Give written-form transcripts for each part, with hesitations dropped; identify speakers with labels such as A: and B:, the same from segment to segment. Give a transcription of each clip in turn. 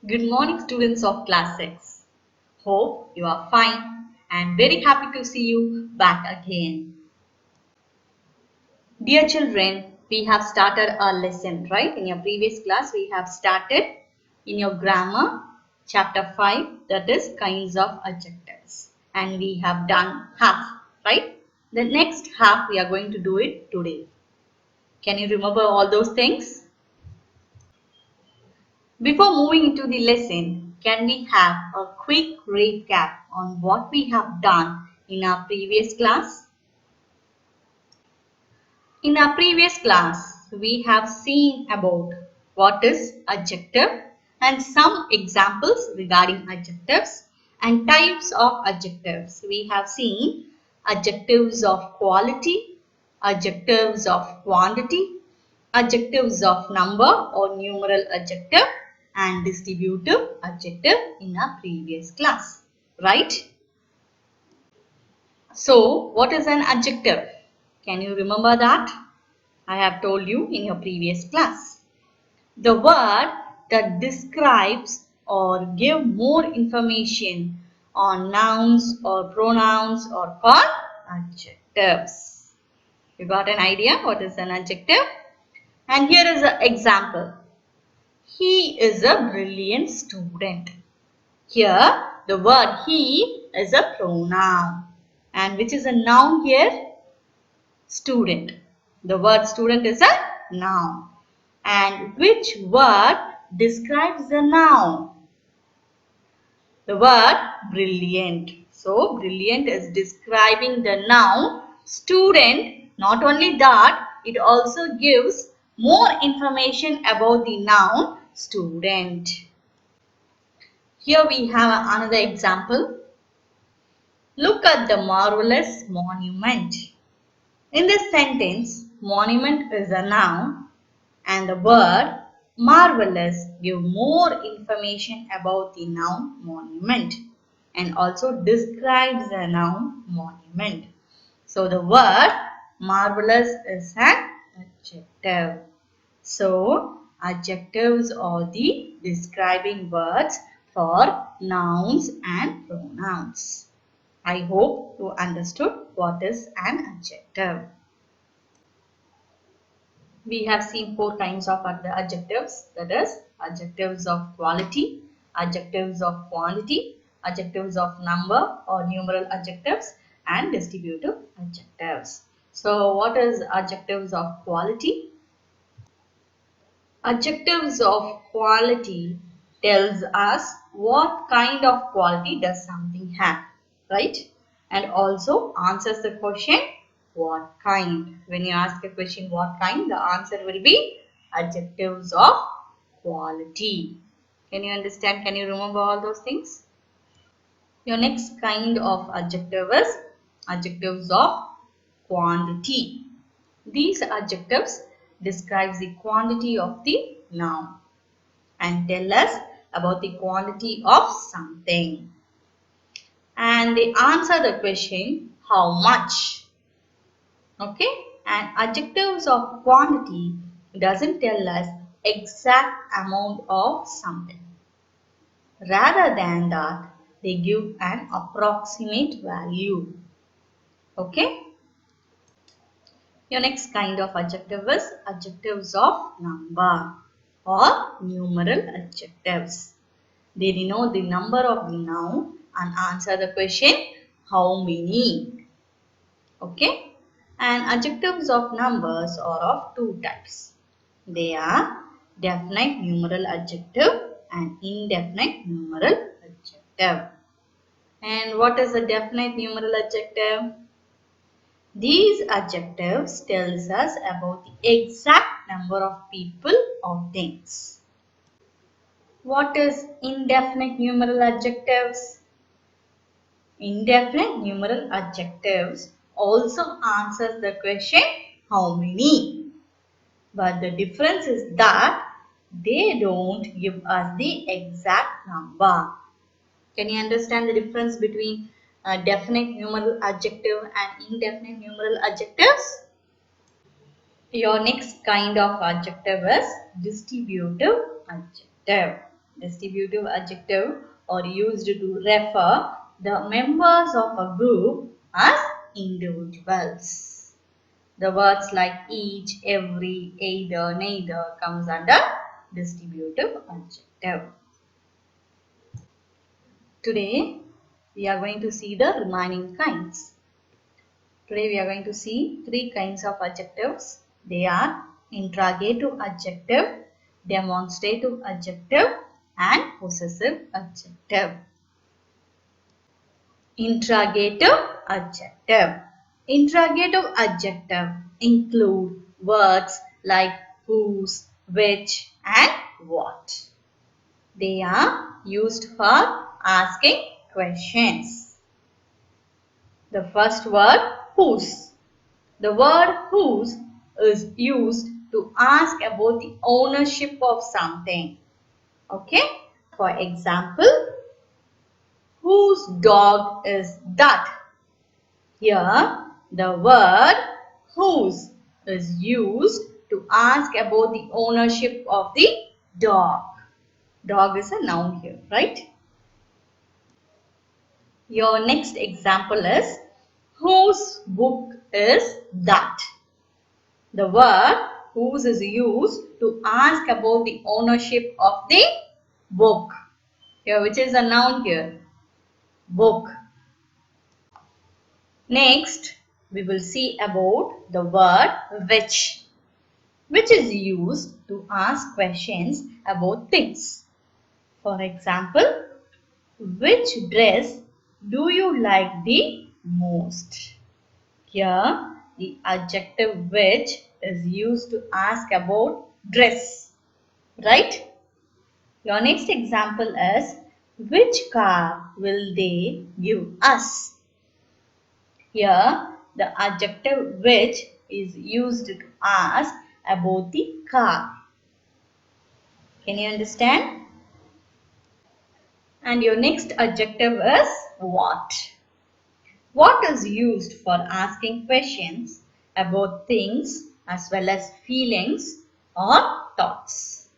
A: Good morning, students of Class 6. Hope you are fine and very happy to see you back again. Dear children, we have started our lesson, right? In your previous class, we have started in your grammar, chapter 5, that is kinds of adjectives. And we have done half, right? The next half, we are going to do it today. Can you remember all those things? Before moving into the lesson, can we have a quick recap on what we have done in our previous class? In our previous class, we have seen about what is adjective and some examples regarding adjectives and types of adjectives. We have seen adjectives of quality, adjectives of quantity, adjectives of number or numeral adjective and distributive adjective in our previous class, right? So, what is an adjective? Can you remember that? I have told you in your previous class. The word that describes or give more information on nouns or pronouns or called adjectives. You got an idea what is an adjective? And here is an example. He is a brilliant student. Here the word he is a pronoun. And which is a noun here? Student. The word student is a noun. And which word describes the noun? The word brilliant. So, brilliant is describing the noun student. Not only that, it also gives more information about the noun student. Here we have another example. Look at the marvelous monument. In this sentence, monument is a noun and the word marvelous give more information about the noun monument and also describes the noun monument. So the word marvelous is an adjective. So adjectives are the describing words for nouns and pronouns. I hope you understood what is an adjective. We have seen four kinds of adjectives, that is adjectives of quality, adjectives of quantity, adjectives of number or numeral adjectives and distributive adjectives. So what is adjectives of quality? Adjectives of quality tells us what kind of quality does something have, right? And also answers the question what kind. When you ask a question what kind, the answer will be adjectives of quality. Can you understand? Can you remember all those things? Your next kind of adjective is adjectives of quantity. These adjectives describes the quantity of the noun and tell us about the quantity of something. And they answer the question how much. Okay? And adjectives of quantity doesn't tell us exact amount of something. Rather than that, they give an approximate value. Okay? Your next kind of adjective is adjectives of number or numeral adjectives. They denote the number of the noun and answer the question how many. Okay? And adjectives of numbers are of two types. They are definite numeral adjective and indefinite numeral adjective. And what is a definite numeral adjective? These adjectives tells us about the exact number of people or things. What is indefinite numeral adjectives? Indefinite numeral adjectives also answers the question how many. But the difference is that they don't give us the exact number. Can you understand the difference between definite numeral adjective and indefinite numeral adjectives? Your next kind of adjective is distributive adjective. Distributive adjective are used to refer the members of a group as individuals. The words like each, every, either, neither comes under distributive adjective. Today we are going to see the remaining kinds. Today we are going to see three kinds of adjectives. They are interrogative adjective, demonstrative adjective and possessive adjective. Interrogative adjective. Interrogative adjective include words like whose, which and what. They are used for asking questions. The first word whose. The word whose is used to ask about the ownership of something. Okay. For example, whose dog is that? Here, the word whose is used to ask about the ownership of the dog. Dog is a noun here, right? Your next example is whose book is that? The word whose is used to ask about the ownership of the book. Here, which is a noun here? Book. Next, we will see about the word which is used to ask questions about things. For example, which dress do you like the most? Here, the adjective which is used to ask about dress, right? Your next example is which car will they give us? Here, the adjective which is used to ask about the car. Can you understand? And your next adjective is what. What is used for asking questions about things as well as feelings or thoughts.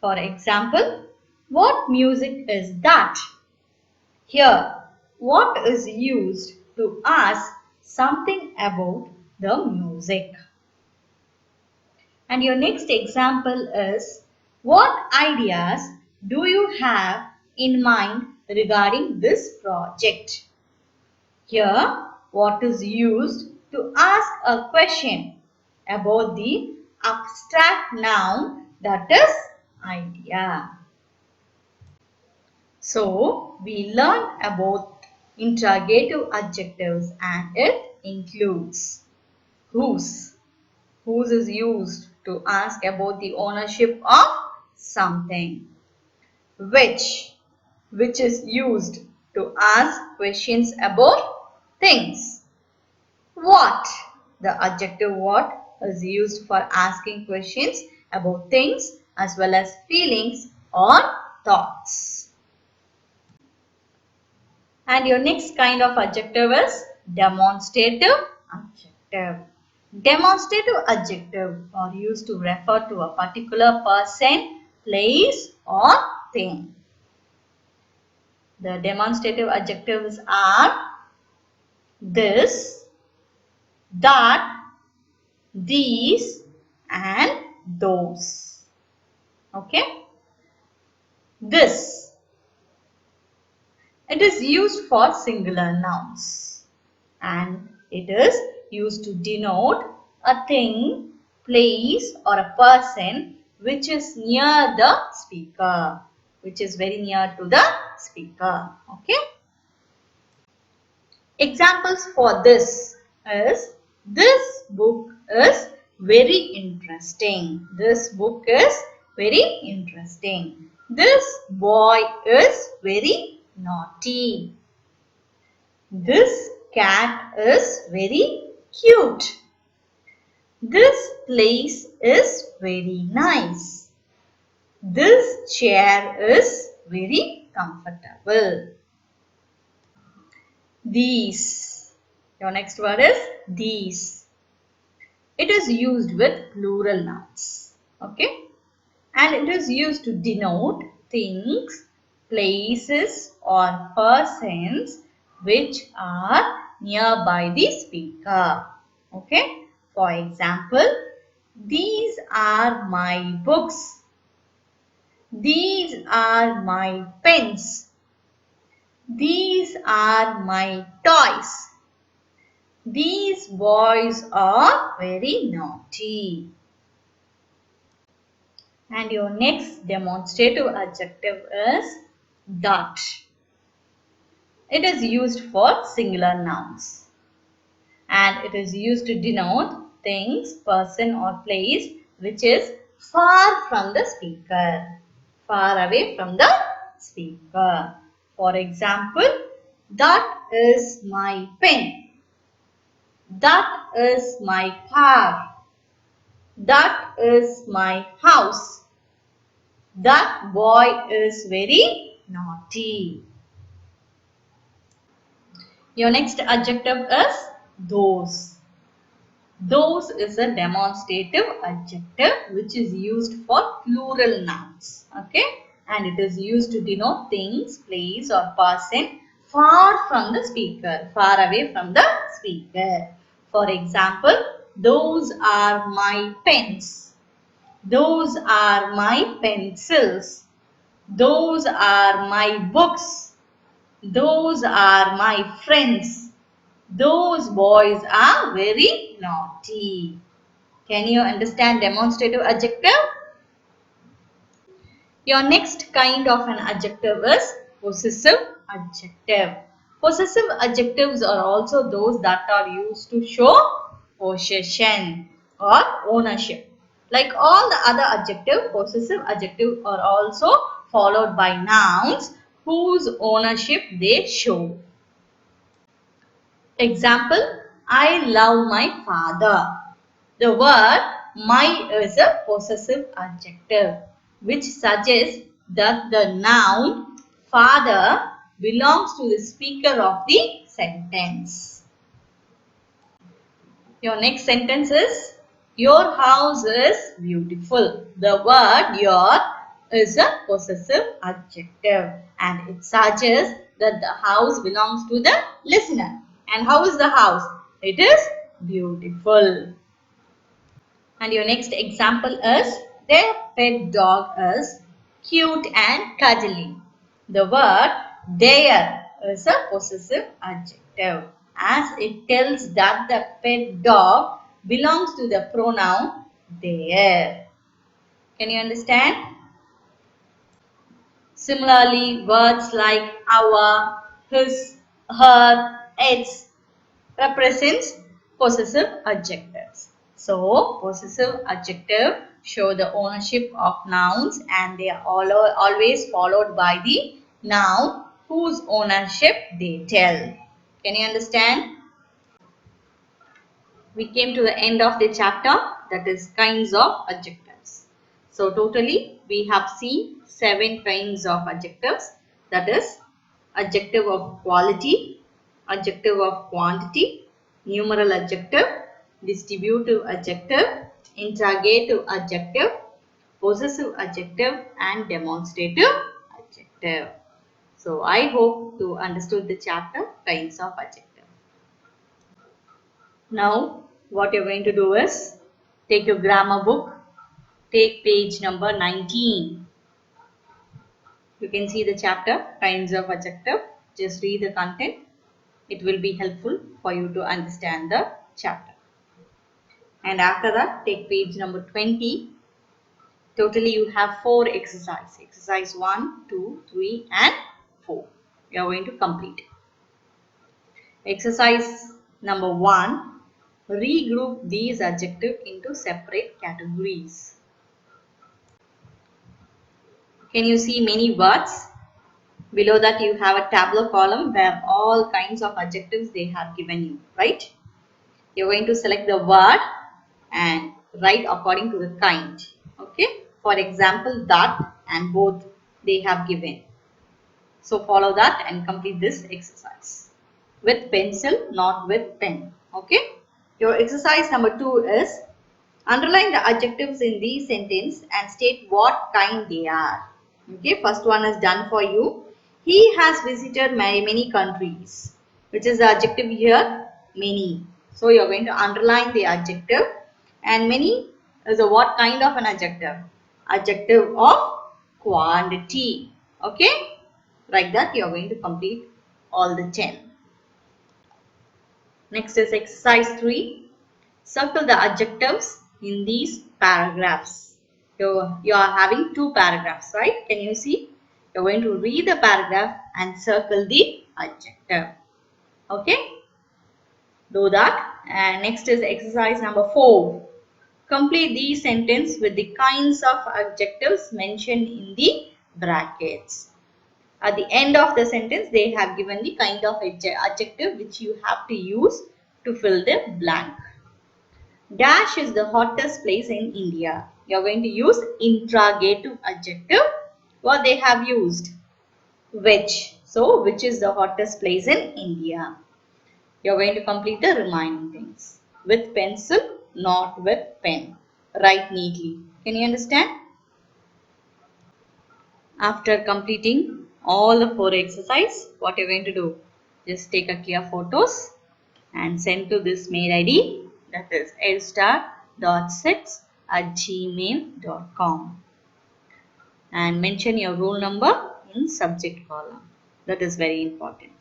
A: For example, what music is that? Here, what is used to ask something about the music. And your next example is, what ideas do you have in mind regarding this project? Here, what is used to ask a question about the abstract noun that is idea. So, we learned about interrogative adjectives and it includes whose. Whose is used to ask about the ownership of something. Which is used to ask questions about things. What, the adjective what is used for asking questions about things as well as feelings or thoughts. And your next kind of adjective is demonstrative adjective. Demonstrative adjectives are used to refer to a particular person, place or thing. The demonstrative adjectives are this, that, these and those. Okay. This. It is used for singular nouns and it is used to denote a thing, place or a person which is near the speaker, which is very near to the speaker. Okay. Examples for this is, this book is very interesting. This book is very interesting. This boy is very naughty. This cat is very cute. This place is very nice. This chair is very comfortable. These. Your next word is these. It is used with plural nouns. Okay. And it is used to denote things, places or persons which are nearby the speaker. Okay. For example, these are my books. These are my pens. These are my toys. These boys are very naughty. And your next demonstrative adjective is that. It is used for singular nouns and it is used to denote things, person or place which is far from the speaker, far away from the speaker. For example, that is my pen. That is my car. That is my house. That boy is very naughty. Your next adjective is those. Those is a demonstrative adjective which is used for plural nouns. Okay. And it is used to denote things, place or person far from the speaker, far away from the speaker. For example, those are my pens. Those are my pencils. Those are my books. Those are my friends. Those boys are very naughty. Can you understand demonstrative adjective? Your next kind of an adjective is possessive adjective. Possessive adjectives are also those that are used to show possession or ownership. Like all the other adjectives, possessive adjectives are also followed by nouns whose ownership they show. Example, I love my father. The word my is a possessive adjective which suggests that the noun father belongs to the speaker of the sentence. Your next sentence is your house is beautiful. The word your is a possessive adjective and it suggests that the house belongs to the listener. And how is the house? It is beautiful. And your next example is their pet dog is cute and cuddly. The word their is a possessive adjective as it tells that the pet dog belongs to the pronoun their. Can you understand? Similarly, words like our, his, her, its represents possessive adjectives. So, possessive adjective show the ownership of nouns and they are always followed by the noun whose ownership they tell. Can you understand? We came to the end of the chapter, that is kinds of adjectives. So totally we have seen 7 kinds of adjectives, that is adjective of quality, adjective of quantity, numeral adjective, distributive adjective, interrogative adjective, possessive adjective and demonstrative adjective. So I hope you understood the chapter kinds of adjective. Now, what you're going to do is take your grammar book, take page number 19. You can see the chapter, kinds of adjective. Just read the content. It will be helpful for you to understand the chapter. And after that, take page number 20. Totally, you have 4 exercises. Exercise 1, 2, 3 and 4. You are going to complete. Exercise number 1. Regroup these adjectives into separate categories. Can you see many words? Below that you have a tabular column where all kinds of adjectives they have given you, right? You're going to select the word and write according to the kind. Okay. For example, that and both they have given. So follow that and complete this exercise. With pencil, not with pen. Okay. Your exercise number 2 is underline the adjectives in these sentence and state what kind they are. Okay, first one is done for you. He has visited many countries, which is the adjective here, many. So you are going to underline the adjective, and many is a what kind of an adjective? Adjective of quantity. Okay, like that you are going to complete all the 10. Next is exercise 3. Circle the adjectives in these paragraphs. You are having 2 paragraphs, right? Can you see? You're going to read the paragraph and circle the adjective. Okay? Do that. And next is exercise number 4. Complete the sentence with the kinds of adjectives mentioned in the brackets. At the end of the sentence, they have given the kind of adjective which you have to use to fill the blank. Dash is the hottest place in India. You are going to use interrogative adjective. What they have used? Which. So, which is the hottest place in India? You are going to complete the remaining things. With pencil, not with pen. Write neatly. Can you understand? After completing all the 4 exercise, what you're going to do? Just take a clear photos and send to this mail ID, that is l.6@gmail.com, and mention your roll number in subject column. That is very important.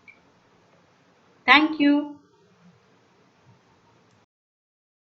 A: Thank you.